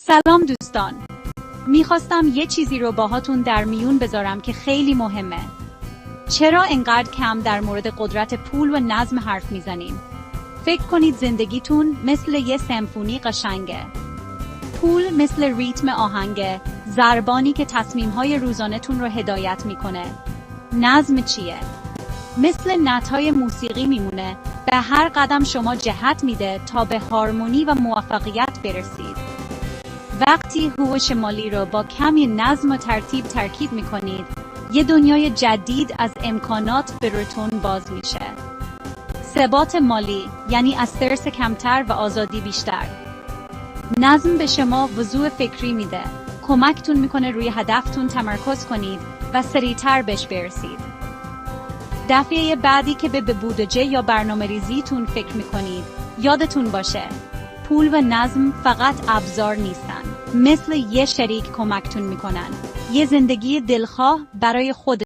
سلام دوستان، میخواستم یه چیزی رو باهاتون در میون بذارم که خیلی مهمه. چرا انقدر کم در مورد قدرت پول و نظم حرف میزنیم؟ فکر کنید زندگیتون مثل یه سمفونی قشنگه. پول مثل ریتم آهنگه، ضربانی که تصمیمهای روزانه‌تون رو هدایت میکنه. نظم چیه؟ مثل نت‌های موسیقی میمونه، به هر قدم شما جهت میده تا به هارمونی و موفقیت برسید. وقتی هوش مالی رو با کمی نظم و ترتیب ترکیب میکنید، یه دنیای جدید از امکانات به روتون باز میشه. ثبات مالی یعنی استرس کمتر و آزادی بیشتر. نظم به شما وضوح فکری میده، کمکتون میکنه روی هدفتون تمرکز کنید و سریعتر بهش برسید. دفعه بعدی که به بودجه یا برنامه‌ریزیتون فکر میکنید، یادتون باشه پول و نظم فقط ابزار نیستن، مثل یه شریک کمکتون میکنن. یه زندگی دلخواه برای خود